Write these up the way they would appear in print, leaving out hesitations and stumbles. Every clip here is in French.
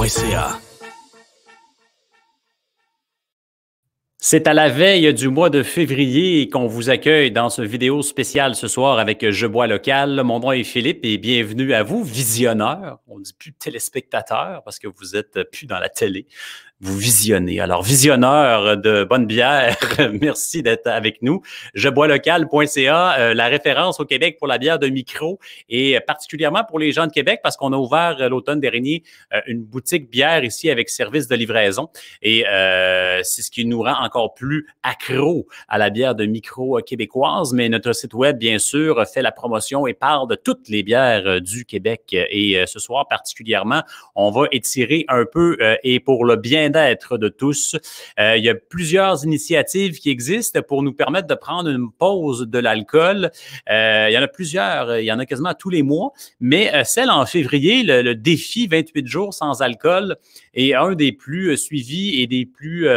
québec.ca. C'est à la veille du mois de février qu'on vous accueille dans ce vidéo spéciale ce soir avec Je bois local. Mon nom est Philippe et bienvenue à vous, visionneurs. On ne dit plus téléspectateurs parce que vous êtes plus dans la télé. Vous visionnez. Alors, visionneurs de bonne bière, merci d'être avec nous. Jeboislocal.ca, la référence au Québec pour la bière de micro et particulièrement pour les gens de Québec parce qu'on a ouvert l'automne dernier une boutique bière ici avec service de livraison et c'est ce qui nous rend encore plus accro à la bière de micro québécoise. Mais notre site web, bien sûr, fait la promotion et parle de toutes les bières du Québec. Et ce soir, particulièrement, on va étirer un peu et pour le bien-être de tous. Il y a plusieurs initiatives qui existent pour nous permettre de prendre une pause de l'alcool. Il y en a plusieurs, il y en a quasiment tous les mois, mais celle en février, le défi 28 jours sans alcool est un des plus suivis et des plus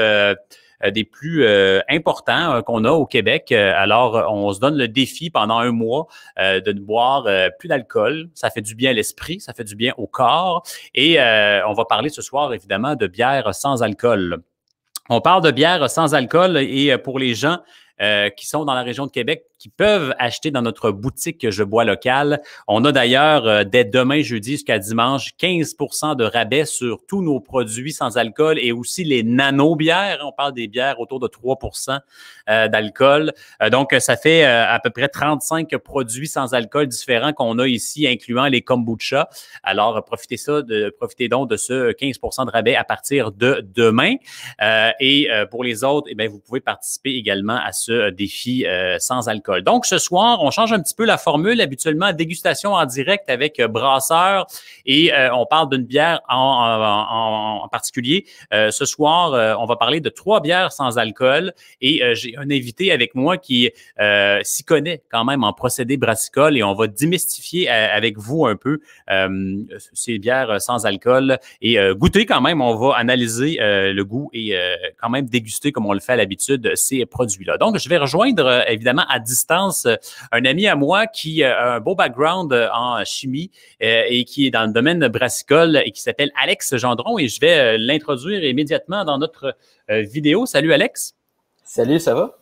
importants qu'on a au Québec. Alors, on se donne le défi pendant un mois de ne boire plus d'alcool. Ça fait du bien à l'esprit, ça fait du bien au corps. Et on va parler ce soir, évidemment, de bière sans alcool. On parle de bière sans alcool et pour les gens qui sont dans la région de Québec, qui peuvent acheter dans notre boutique Je bois local. On a d'ailleurs, dès demain, jeudi jusqu'à dimanche, 15% de rabais sur tous nos produits sans alcool et aussi les nano-bières. On parle des bières autour de 3% d'alcool. Donc, ça fait à peu près 35 produits sans alcool différents qu'on a ici, incluant les kombucha. Alors, profitez donc de ce 15% de rabais à partir de demain. Et pour les autres, eh bien, vous pouvez participer également à ce défi sans alcool. Donc, ce soir, on change un petit peu la formule. Habituellement, dégustation en direct avec brasseur et on parle d'une bière en particulier. Ce soir, on va parler de 3 bières sans alcool et j'ai un invité avec moi qui s'y connaît quand même en procédé brassicole et on va démystifier avec vous un peu ces bières sans alcool et goûter quand même. On va analyser le goût et quand même déguster comme on le fait à l'habitude ces produits-là. Donc, je vais rejoindre évidemment à distance un ami à moi qui a un beau background en chimie et qui est dans le domaine brassicole et qui s'appelle Alex Gendron et je vais l'introduire immédiatement dans notre vidéo. Salut Alex. Salut, ça va?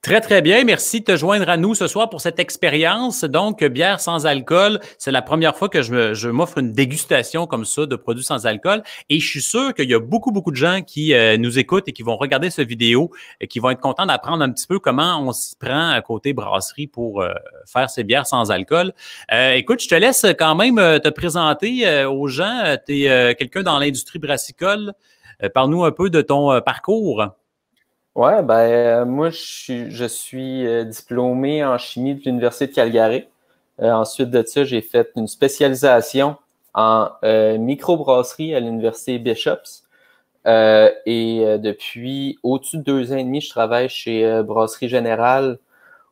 Très, très bien. Merci de te joindre à nous ce soir pour cette expérience. Donc, bière sans alcool, c'est la première fois que je m'offre une dégustation comme ça de produits sans alcool. Et je suis sûr qu'il y a beaucoup, beaucoup de gens qui nous écoutent et qui vont regarder cette vidéo et qui vont être contents d'apprendre un petit peu comment on s'y prend à côté brasserie pour faire ces bières sans alcool. Écoute, je te laisse quand même te présenter aux gens. Tu es quelqu'un dans l'industrie brassicole. Parle-nous un peu de ton parcours. Ouais, moi, je suis diplômé en chimie de l'Université de Calgary. Ensuite de ça, j'ai fait une spécialisation en microbrasserie à l'Université Bishops. Depuis au-dessus de 2 ans et demi, je travaille chez Brasserie Générale,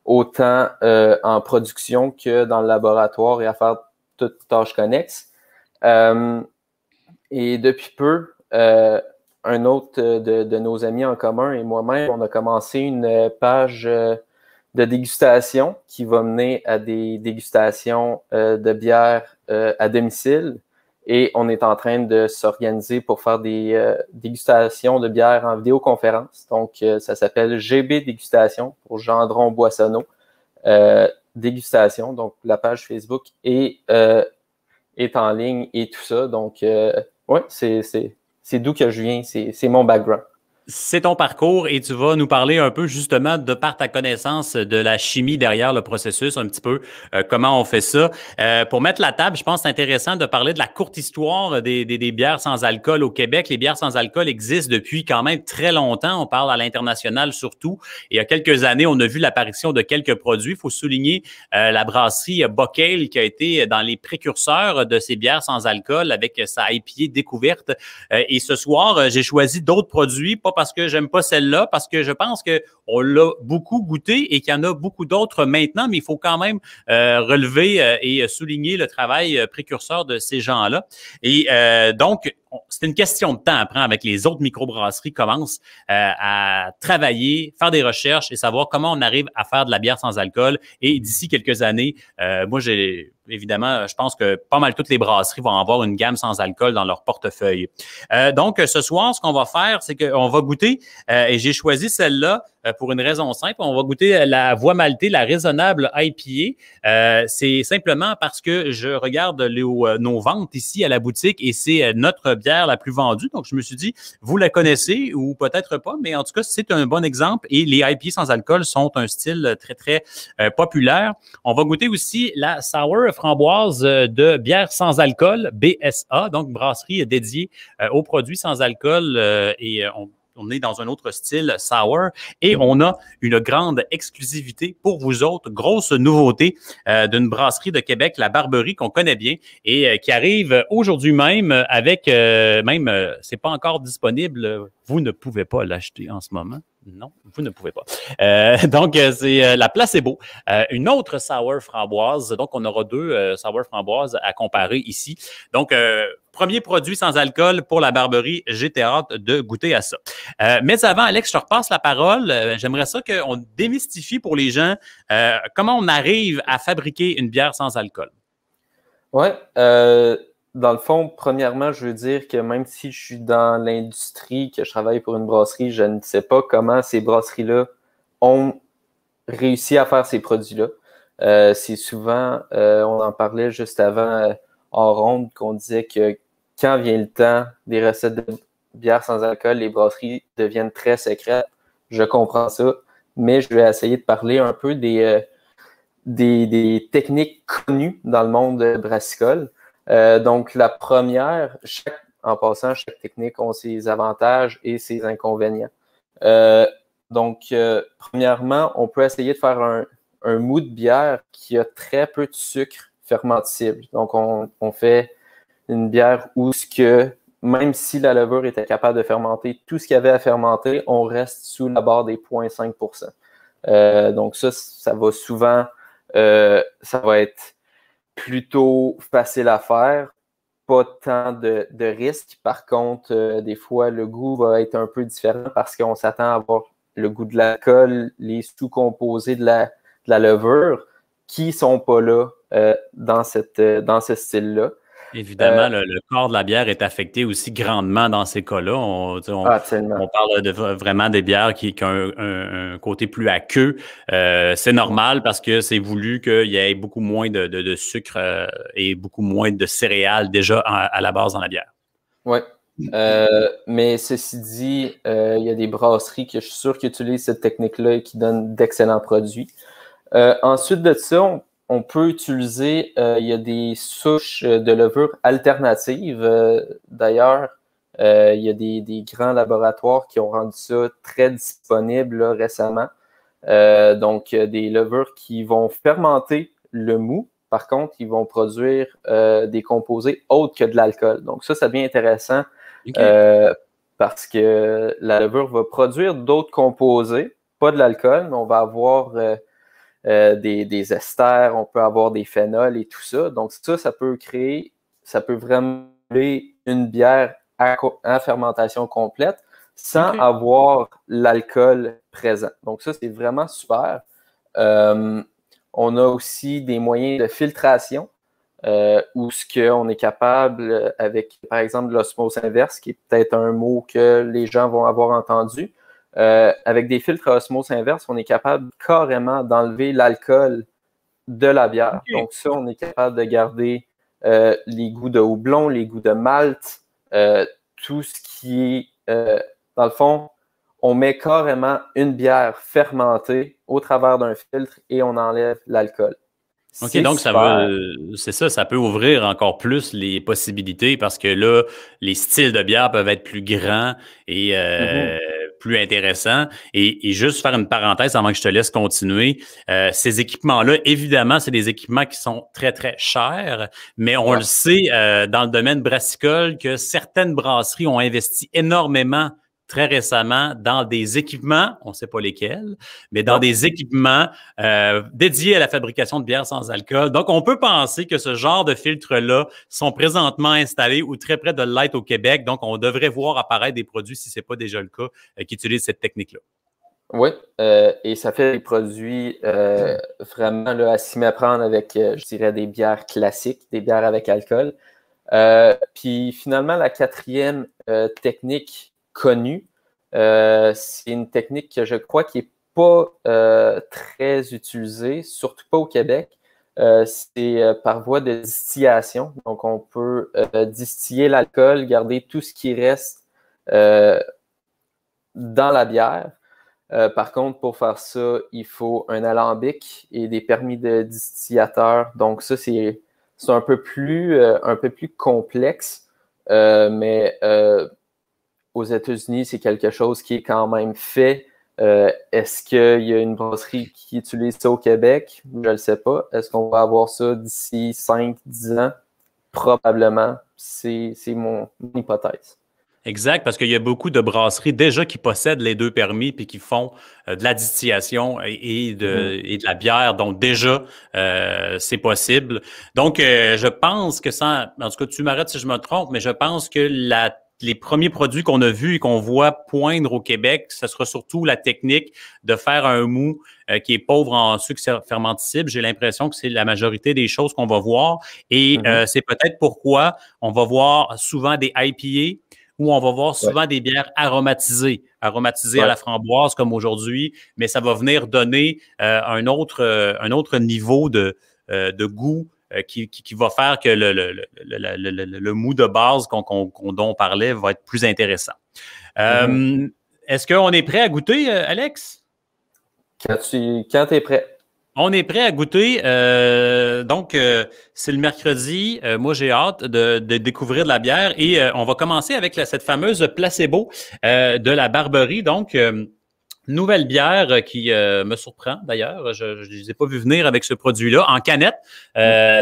autant en production que dans le laboratoire et à faire toutes tâches connexes. Et depuis peu, un autre de nos amis en commun et moi-même, on a commencé une page de dégustation qui va mener à des dégustations de bière à domicile. Et on est en train de s'organiser pour faire des dégustations de bière en vidéoconférence. Donc, ça s'appelle GB Dégustation pour Gendron Boissonneau. Dégustation, donc la page Facebook est en ligne et tout ça. Donc, ouais, c'est d'où que je viens, c'est mon background. C'est ton parcours et tu vas nous parler un peu justement de par ta connaissance de la chimie derrière le processus, un petit peu comment on fait ça. Pour mettre la table, je pense que c'est intéressant de parler de la courte histoire des bières sans alcool au Québec. Les bières sans alcool existent depuis quand même très longtemps. On parle à l'international surtout. Et il y a quelques années, on a vu l'apparition de quelques produits. Il faut souligner la brasserie Bocale qui a été dans les précurseurs de ces bières sans alcool avec sa IPA découverte. Et ce soir, j'ai choisi d'autres produits, pas parce que j'aime pas celle-là, parce que je pense qu'on l'a beaucoup goûté et qu'il y en a beaucoup d'autres maintenant, mais il faut quand même relever et souligner le travail précurseur de ces gens-là. Et donc, c'est une question de temps après avec les autres microbrasseries commencent à travailler, faire des recherches et savoir comment on arrive à faire de la bière sans alcool. Et d'ici quelques années, moi, évidemment, je pense que pas mal toutes les brasseries vont avoir une gamme sans alcool dans leur portefeuille. Donc, ce soir, ce qu'on va faire, c'est qu'on va goûter, et j'ai choisi celle-là pour une raison simple. On va goûter la Voie Maltée, la raisonnable IPA. C'est simplement parce que je regarde nos ventes ici à la boutique et c'est notre bière la plus vendue. Donc, je me suis dit, vous la connaissez ou peut-être pas, mais en tout cas, c'est un bon exemple et les IPA sans alcool sont un style très, très populaire. On va goûter aussi la Sour framboise de bière sans alcool, BSA, donc brasserie dédiée aux produits sans alcool et on est dans un autre style sour et on a une grande exclusivité pour vous autres, grosse nouveauté d'une brasserie de Québec, la Barberie, qu'on connaît bien et qui arrive aujourd'hui même avec, c'est pas encore disponible, vous ne pouvez pas l'acheter en ce moment. Non, vous ne pouvez pas. Donc, c'est la Placebo, une autre sour framboise. Donc, on aura deux sour framboises à comparer ici. Donc, premier produit sans alcool pour la Barberie. J'ai hâte de goûter à ça. Mais avant, Alex, je te repasse la parole. J'aimerais ça qu'on démystifie pour les gens comment on arrive à fabriquer une bière sans alcool. Oui. Dans le fond, premièrement, je veux dire que même si je suis dans l'industrie, que je travaille pour une brasserie, je ne sais pas comment ces brasseries-là ont réussi à faire ces produits-là. C'est souvent, on en parlait juste avant en ronde, qu'on disait que quand vient le temps des recettes de bière sans alcool, les brasseries deviennent très secrètes. Je comprends ça, mais je vais essayer de parler un peu des techniques connues dans le monde brassicole. Donc, la première, en passant, chaque technique a ses avantages et ses inconvénients. Premièrement, on peut essayer de faire un mou de bière qui a très peu de sucre fermentable. Donc, on fait une bière où même si la levure était capable de fermenter tout ce qu'il y avait à fermenter, on reste sous la barre des 0,5%. Donc, ça va souvent, ça va être plutôt facile à faire, pas tant de risques. Par contre, des fois, le goût va être un peu différent parce qu'on s'attend à avoir le goût de l'alcool, les sous-composés de la levure qui ne sont pas là dans ce style-là. Évidemment, le corps de la bière est affecté aussi grandement dans ces cas-là. On parle vraiment des bières qui ont un côté plus aqueux. C'est normal parce que c'est voulu qu'il y ait beaucoup moins de sucre et beaucoup moins de céréales déjà à la base dans la bière. Oui. Mais ceci dit, il y a des brasseries que je suis sûr qui utilisent cette technique-là et qui donnent d'excellents produits. Ensuite de ça, on peut utiliser, il y a des souches de levure alternatives. D'ailleurs, il y a des grands laboratoires qui ont rendu ça très disponible là, récemment. Donc, des levures qui vont fermenter le mou. Par contre, ils vont produire des composés autres que de l'alcool. Donc, ça devient intéressant parce que la levure va produire d'autres composés, pas de l'alcool, mais on va avoir des esters, on peut avoir des phénols et tout ça. Donc, ça peut vraiment créer une bière à fermentation complète sans avoir l'alcool présent. Donc, ça, c'est vraiment super. On a aussi des moyens de filtration où on est capable, avec, par exemple, l'osmose inverse, qui est peut-être un mot que les gens vont avoir entendu. Avec des filtres à osmose inverse, on est capable carrément d'enlever l'alcool de la bière. Okay. Donc ça, on est capable de garder les goûts de houblon, les goûts de malt, tout ce qui est... dans le fond, on met carrément une bière fermentée au travers d'un filtre et on enlève l'alcool. OK, donc ça peut ouvrir encore plus les possibilités parce que là, les styles de bière peuvent être plus grands et plus intéressants. Et juste faire une parenthèse avant que je te laisse continuer, ces équipements-là, évidemment, c'est des équipements qui sont très, très chers, mais on le sait dans le domaine brassicole que certaines brasseries ont investi énormément très récemment dans des équipements, on ne sait pas lesquels, mais dans Non. des équipements dédiés à la fabrication de bières sans alcool. Donc, on peut penser que ce genre de filtres-là sont présentement installés ou très près de l'être au Québec. Donc, on devrait voir apparaître des produits, si ce n'est pas déjà le cas, qui utilisent cette technique-là. Oui, et ça fait des produits vraiment là, à s'y méprendre avec, je dirais, des bières classiques, des bières avec alcool. Puis finalement, la quatrième technique connue, c'est une technique que je crois qui n'est pas très utilisée, surtout pas au Québec. C'est par voie de distillation. Donc, on peut distiller l'alcool, garder tout ce qui reste dans la bière. Par contre, pour faire ça, il faut un alambic et des permis de distillateur. Donc, ça, c'est un peu plus complexe, mais aux États-Unis, c'est quelque chose qui est quand même fait. Est-ce qu'il y a une brasserie qui utilise ça au Québec? Je ne le sais pas. Est-ce qu'on va avoir ça d'ici 5-10 ans? Probablement. C'est mon hypothèse. Exact, parce qu'il y a beaucoup de brasseries déjà qui possèdent les deux permis puis qui font de la distillation et de la bière. Donc déjà, c'est possible. Donc, je pense que en tout cas, tu m'arrêtes si je me trompe, mais je pense que les premiers produits qu'on a vus et qu'on voit poindre au Québec, ce sera surtout la technique de faire un mou qui est pauvre en sucre fermentescible. J'ai l'impression que c'est la majorité des choses qu'on va voir. Et c'est peut-être pourquoi on va voir souvent des IPA, où on va voir souvent des bières aromatisées à la framboise comme aujourd'hui, mais ça va venir donner un autre niveau de goût qui va faire que le mou de base dont on parlait va être plus intéressant. Est-ce qu'on est prêt à goûter, Alex? Quand tu es prêt. On est prêt à goûter. Donc, c'est le mercredi. Moi, j'ai hâte de découvrir de la bière. Et on va commencer avec cette fameuse placebo de la Barberie. Donc, nouvelle bière qui me surprend d'ailleurs. Je ne les ai pas vus venir avec ce produit-là en canette.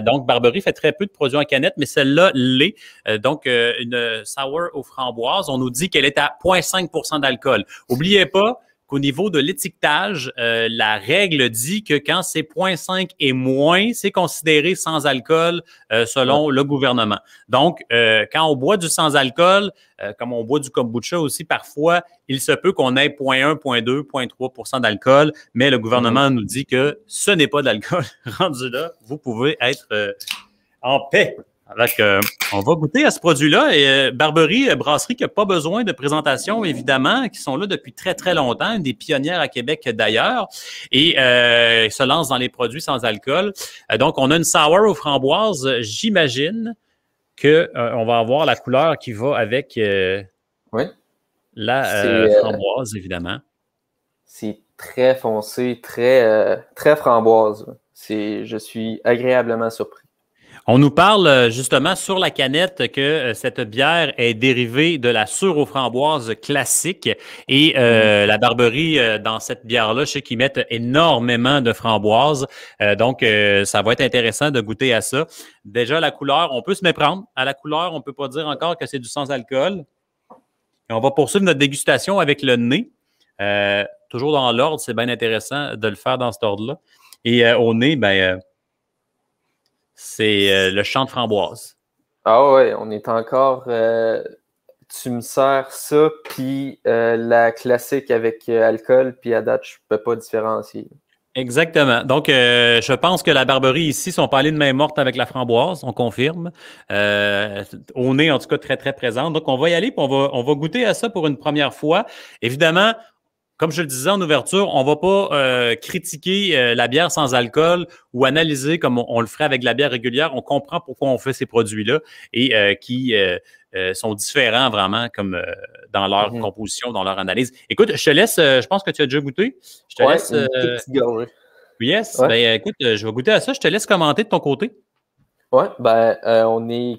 Donc, Barberie fait très peu de produits en canette, mais celle-là l'est. Donc, une sour aux framboises. On nous dit qu'elle est à 0,5 % d'alcool. N'oubliez pas qu'au niveau de l'étiquetage, la règle dit que quand c'est 0,5 et moins, c'est considéré sans alcool selon le gouvernement. Donc, quand on boit du sans alcool, comme on boit du kombucha aussi, parfois, il se peut qu'on ait 0,1, 0,2, 0,3 % d'alcool, mais le gouvernement nous dit que ce n'est pas d'alcool. Rendu là, vous pouvez être en paix. Donc, on va goûter à ce produit-là. Et Barberie, brasserie qui n'a pas besoin de présentation, évidemment, qui sont là depuis très, très longtemps, une des pionnières à Québec d'ailleurs, et se lance dans les produits sans alcool. Donc, on a une sour aux framboises. J'imagine qu'on va avoir la couleur qui va avec la framboise, évidemment. C'est très foncé, très framboise. Je suis agréablement surpris. On nous parle justement sur la canette que cette bière est dérivée de la sûre aux framboises classique et la Barberie dans cette bière-là, je sais qu'ils mettent énormément de framboises. Donc, ça va être intéressant de goûter à ça. Déjà, la couleur, on peut se méprendre. À la couleur, on ne peut pas dire encore que c'est du sans-alcool. Et on va poursuivre notre dégustation avec le nez. Toujours dans l'ordre, c'est bien intéressant de le faire dans cet ordre-là. Et au nez, c'est le champ de framboise. Ah ouais, on est encore... tu me sers ça, puis la classique avec alcool, puis à date, je ne peux pas différencier. Exactement. Donc, je pense que la Barberie ici sont pas allés de main morte avec la framboise, on confirme. Au nez, en tout cas, très, très présente. Donc, on va y aller, puis on va goûter à ça pour une première fois. Évidemment, comme je le disais en ouverture, on ne va pas critiquer la bière sans alcool ou analyser comme on le ferait avec de la bière régulière. On comprend pourquoi on fait ces produits-là et qui sont différents vraiment comme dans leur composition, dans leur analyse. Écoute, je te laisse, je pense que tu as déjà goûté. Je te laisse. Une petite gorgée. Yes, écoute, je vais goûter à ça. Je te laisse commenter de ton côté. Oui, on est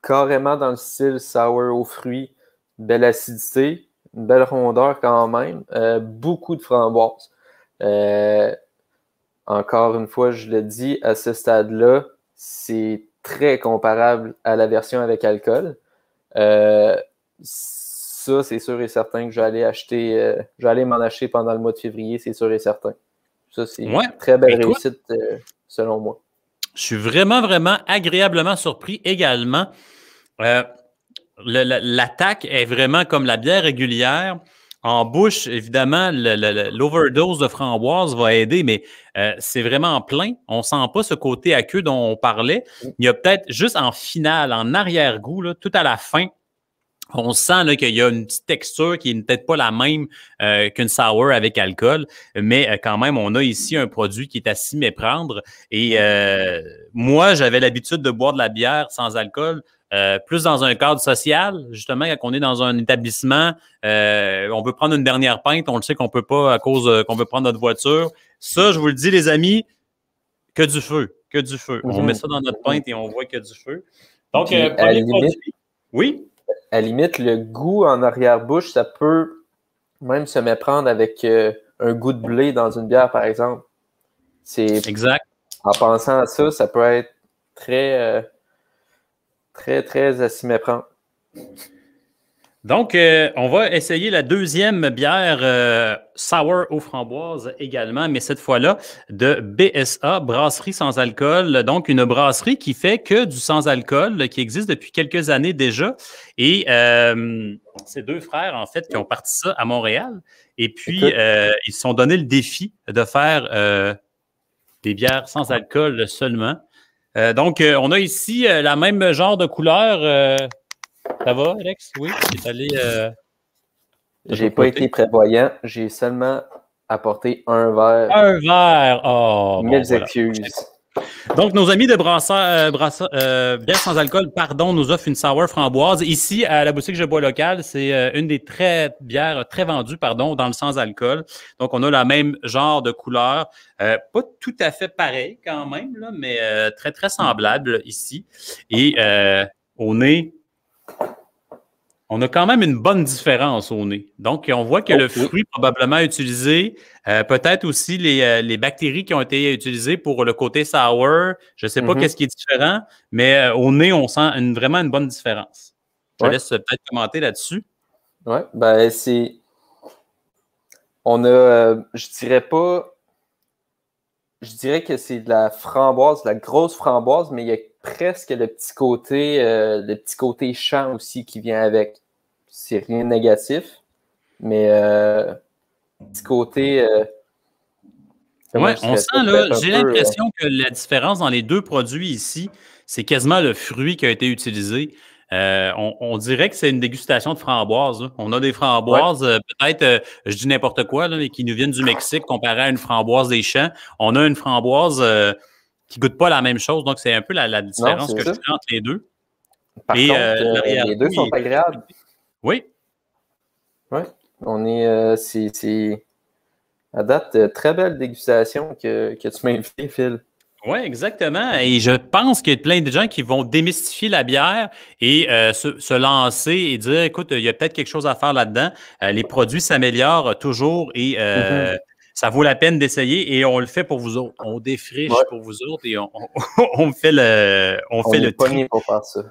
carrément dans le style sour aux fruits, belle acidité. Une belle rondeur quand même. Beaucoup de framboises. Encore une fois, je le dis, à ce stade-là, c'est très comparable à la version avec alcool. Ce ça, c'est sûr et certain que j'allais m'en acheter pendant le mois de février, c'est sûr et certain. Ça, c'est une très belle réussite selon moi. Je suis vraiment, vraiment agréablement surpris également. L'attaque est vraiment comme la bière régulière. En bouche, évidemment, l'overdose de framboise va aider, mais c'est vraiment plein. On ne sent pas ce côté aqueux dont on parlait. Il y a peut-être juste en finale, en arrière-goût, là, tout à la fin, on sent là, qu'il y a une petite texture qui n'est peut-être pas la même qu'une sour avec alcool, mais quand même, on a ici un produit qui est à s'y méprendre. Et moi, j'avais l'habitude de boire de la bière sans alcool, plus dans un cadre social, justement, quand on est dans un établissement, on veut prendre une dernière pinte, on le sait qu'on peut pas à cause qu'on veut prendre notre voiture. Ça, je vous le dis, les amis, que du feu, que du feu. On met ça dans notre pinte et on voit que du feu. Donc, premier produit. Oui? À la limite, le goût en arrière-bouche, ça peut même se méprendre avec un goût de blé dans une bière, par exemple. Exact. En pensant à ça, ça peut être très à s'y méprendre. Donc, on va essayer la deuxième bière sour aux framboises également, mais cette fois-là de BSA, Brasserie sans alcool. Donc, une brasserie qui fait que du sans-alcool, qui existe depuis quelques années déjà. Et c'est deux frères, en fait, qui ont parti ça à Montréal. Et puis, ils se sont donné le défi de faire des bières sans alcool seulement. Donc, on a ici la même genre de couleur. Ça va, Alex? Oui, c'est allé. J'ai pas été prévoyant, j'ai seulement apporté un verre. Un verre! Oh! Mille excuses. Donc, nos amis de bière sans alcool, pardon, nous offrent une sour framboise. Ici, à la boutique Je Bois locale, c'est une des bières très vendues, pardon, dans le sans alcool. Donc, on a le même genre de couleur. Pas tout à fait pareil quand même, là, mais très, très semblable ici. Et au nez, on a quand même une bonne différence au nez. Donc, on voit que le fruit probablement utilisé, peut-être aussi les bactéries qui ont été utilisées pour le côté sour. Je ne sais pas qu'est-ce qui est différent, mais au nez, on sent vraiment une bonne différence. Je te laisse peut-être commenter là-dessus. Oui, ben on a, je dirais que c'est de la framboise, de la grosse framboise, mais il y a presque le petit côté champ aussi qui vient avec. C'est rien de négatif, mais petit côté. Oui, on sent là, j'ai l'impression que la différence dans les deux produits ici, c'est quasiment le fruit qui a été utilisé. On dirait que c'est une dégustation de framboises. Là. On a des framboises, peut-être, je dis n'importe quoi, là, mais qui nous viennent du Mexique comparé à une framboise des champs. On a une framboise qui ne goûte pas la même chose. Donc, c'est un peu la différence que je fais entre les deux. Par contre, les deux sont agréables. Oui. Oui. On est. C'est à date, très belle dégustation que tu m'as invité, Phil. Oui, exactement. Et je pense qu'il y a plein de gens qui vont démystifier la bière et se lancer et dire, écoute, il y a peut-être quelque chose à faire là-dedans. Les produits s'améliorent toujours et ça vaut la peine d'essayer et on le fait pour vous autres. On défriche pour vous autres et on fait le tri. Pour faire ça.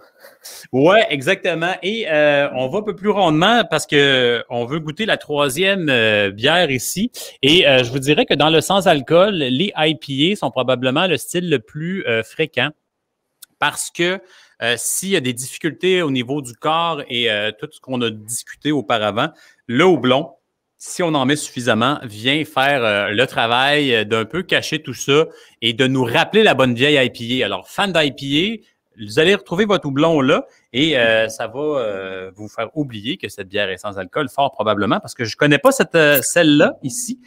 Oui, exactement. Et on va un peu plus rondement parce qu'on veut goûter la troisième bière ici. Et je vous dirais que dans le sans-alcool, les IPA sont probablement le style le plus fréquent parce que s'il y a des difficultés au niveau du corps et tout ce qu'on a discuté auparavant, le houblon, si on en met suffisamment, vient faire le travail d'un peu cacher tout ça et de nous rappeler la bonne vieille IPA. Alors, fan d'IPA, vous allez retrouver votre houblon là et ça va vous faire oublier que cette bière est sans alcool, fort probablement, parce que je ne connais pas celle-là ici.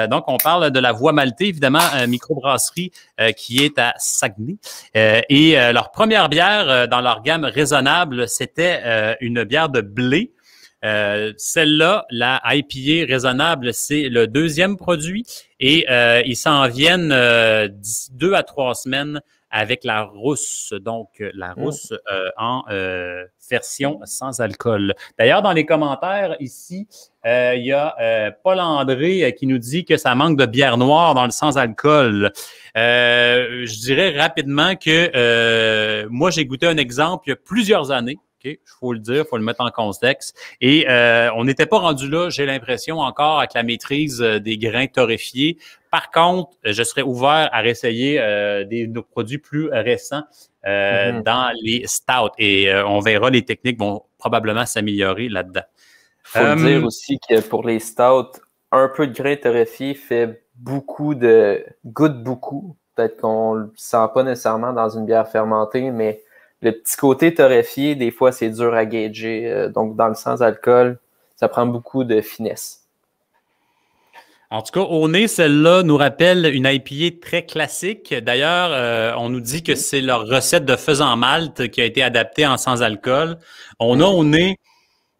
Donc, on parle de la Voie Maltais, évidemment, microbrasserie qui est à Saguenay. Et leur première bière dans leur gamme raisonnable, c'était une bière de blé. Celle-là, la IPA raisonnable, c'est le deuxième produit et ils s'en viennent d'ici 2 à 3 semaines avec la rousse, donc la rousse en version sans alcool. D'ailleurs, dans les commentaires ici, il y a Paul-André qui nous dit que ça manque de bière noire dans le sans alcool. Je dirais rapidement que moi, j'ai goûté un exemple il y a plusieurs années Il faut le dire, il faut le mettre en contexte. Et on n'était pas rendu là, j'ai l'impression, encore avec la maîtrise des grains torréfiés. Par contre, je serais ouvert à réessayer nos produits plus récents dans les stouts. Et on verra, les techniques vont probablement s'améliorer là-dedans. Il faut le dire aussi que pour les stouts, un peu de grain torréfié goûte beaucoup. Peut-être qu'on ne le sent pas nécessairement dans une bière fermentée, mais le petit côté torréfié, des fois, c'est dur à gager. Donc, dans le sans-alcool, ça prend beaucoup de finesse. En tout cas, au nez, celle-là nous rappelle une IPA très classique. D'ailleurs, on nous dit que c'est leur recette de faisan malte qui a été adaptée en sans-alcool. On a au nez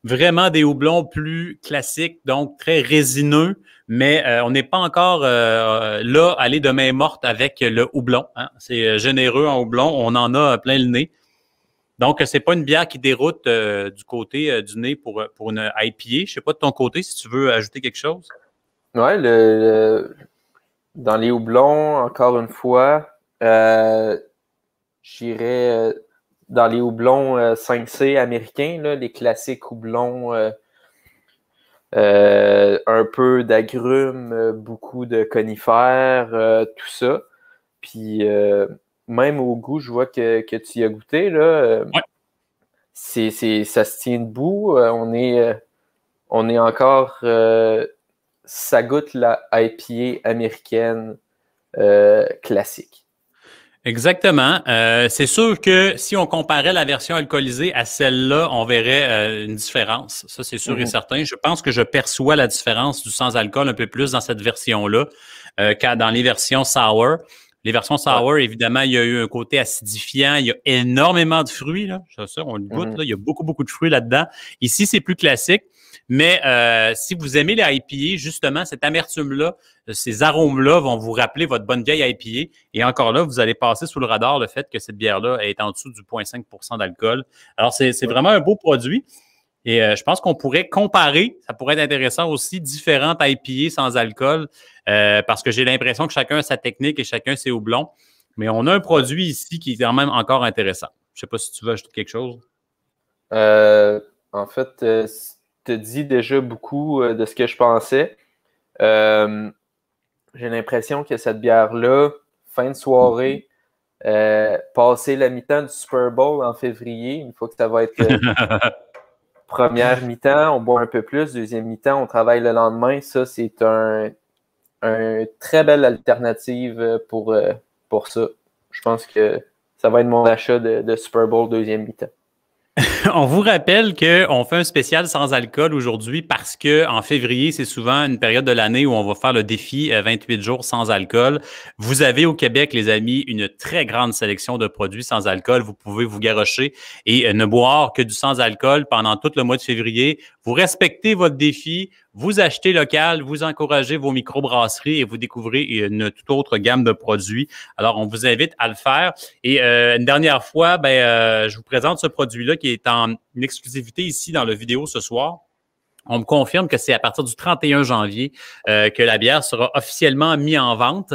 vraiment des houblons plus classiques, donc très résineux, mais on n'est pas encore là, aller de main morte avec le houblon. Hein. C'est généreux en houblon, on en a plein le nez. Donc, c'est pas une bière qui déroute du côté du nez pour une IPA. Je sais pas de ton côté si tu veux ajouter quelque chose. Ouais, dans les houblons, encore une fois, j'irais dans les houblons 5C américains, là, les classiques houblons, un peu d'agrumes, beaucoup de conifères, tout ça. Puis même au goût, je vois que tu y as goûté, là. Ouais. Ça se tient debout. On est encore... ça goûte la IPA américaine classique. Exactement. C'est sûr que si on comparait la version alcoolisée à celle-là, on verrait une différence. Ça, c'est sûr et certain. Je pense que je perçois la différence du sans-alcool un peu plus dans cette version-là qu'à dans les versions sour. Les versions sour, évidemment, il y a eu un côté acidifiant. Il y a énormément de fruits, là. Ça, on le goûte, là. Il y a beaucoup, beaucoup de fruits là-dedans. Ici, c'est plus classique. Mais si vous aimez les IPA, justement, cette amertume-là, ces arômes-là vont vous rappeler votre bonne vieille IPA. Et encore là, vous allez passer sous le radar le fait que cette bière-là est en dessous du 0,5 % d'alcool. Alors, c'est vraiment un beau produit. Et je pense qu'on pourrait comparer, ça pourrait être intéressant aussi, différentes IPA sans alcool, parce que j'ai l'impression que chacun a sa technique et chacun ses houblons. Mais on a un produit ici qui est quand même encore intéressant. Je ne sais pas si tu veux ajouter quelque chose. En fait, tu as dit déjà beaucoup de ce que je pensais. J'ai l'impression que cette bière-là, fin de soirée, passer la mi-temps du Super Bowl en février, une fois que ça va être première mi-temps, on boit un peu plus, deuxième mi-temps, on travaille le lendemain. Ça, c'est un très belle alternative pour ça. Je pense que ça va être mon achat de Super Bowl deuxième mi-temps. On vous rappelle qu'on fait un spécial sans alcool aujourd'hui parce que en février, c'est souvent une période de l'année où on va faire le défi 28 jours sans alcool. Vous avez au Québec, les amis, une très grande sélection de produits sans alcool. Vous pouvez vous garrocher et ne boire que du sans alcool pendant tout le mois de février. Vous respectez votre défi, vous achetez local, vous encouragez vos microbrasseries et vous découvrez une toute autre gamme de produits. Alors, on vous invite à le faire. Et une dernière fois, je vous présente ce produit-là qui est en exclusivité ici dans la vidéo ce soir. On me confirme que c'est à partir du 31 janvier que la bière sera officiellement mise en vente.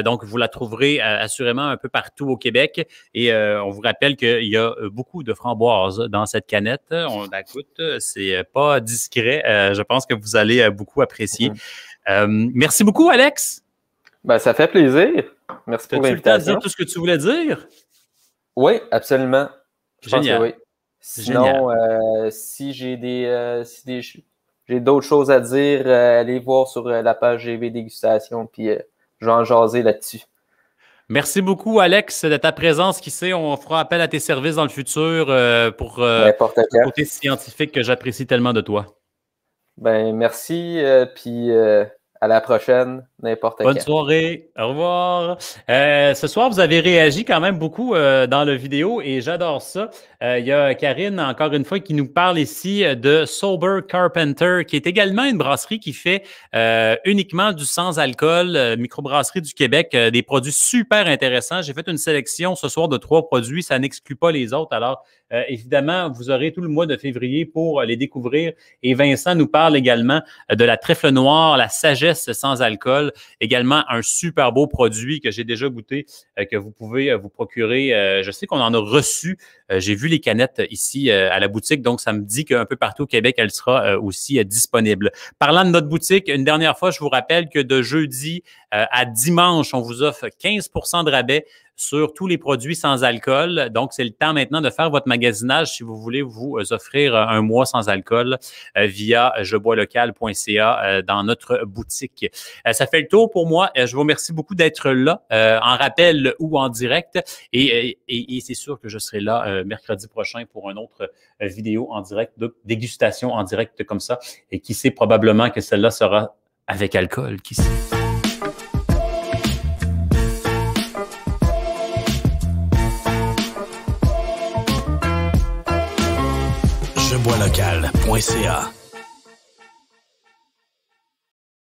Donc, vous la trouverez assurément un peu partout au Québec. Et on vous rappelle qu'il y a beaucoup de framboises dans cette canette. On la goûte, c'est pas discret. Je pense que vous allez beaucoup apprécier. Merci beaucoup, Alex. Ben, ça fait plaisir. Merci pour l'invitation. As-tu le temps de dire tout ce que tu voulais dire? Oui, absolument. Je Génial. pense que oui. Sinon, si j'ai j'ai d'autres choses à dire, allez voir sur la page GV Dégustation, puis je vais en jaser là-dessus. Merci beaucoup, Alex, de ta présence. Qui sait, on fera appel à tes services dans le futur pour le côté scientifique que j'apprécie tellement de toi. Ben, merci, puis à la prochaine, n'importe quand. Bonne soirée. Au revoir. Ce soir, vous avez réagi quand même beaucoup dans la vidéo et j'adore ça. Il y a Karine, encore une fois, qui nous parle ici de Sober Carpenter, qui est également une brasserie qui fait uniquement du sans-alcool, microbrasserie du Québec, des produits super intéressants. J'ai fait une sélection ce soir de 3 produits. Ça n'exclut pas les autres. Alors, évidemment, vous aurez tout le mois de février pour les découvrir. Et Vincent nous parle également de la trèfle noire, la sagesse sans alcool, également un super beau produit que j'ai déjà goûté, que vous pouvez vous procurer. Je sais qu'on en a reçu. J'ai vu les canettes ici à la boutique, donc ça me dit qu'un peu partout au Québec, elle sera aussi disponible. Parlant de notre boutique, une dernière fois, je vous rappelle que de jeudi à dimanche, on vous offre 15 % de rabais sur tous les produits sans alcool. Donc, c'est le temps maintenant de faire votre magasinage si vous voulez vous offrir un mois sans alcool via jeboislocal.ca dans notre boutique. Ça fait le tour pour moi. Je vous remercie beaucoup d'être là, en rappel ou en direct. Et c'est sûr que je serai là mercredi prochain pour une autre vidéo en direct, de dégustation en direct comme ça. Et qui sait, probablement que celle-là sera avec alcool. Qui sait? Jeboislocal.ca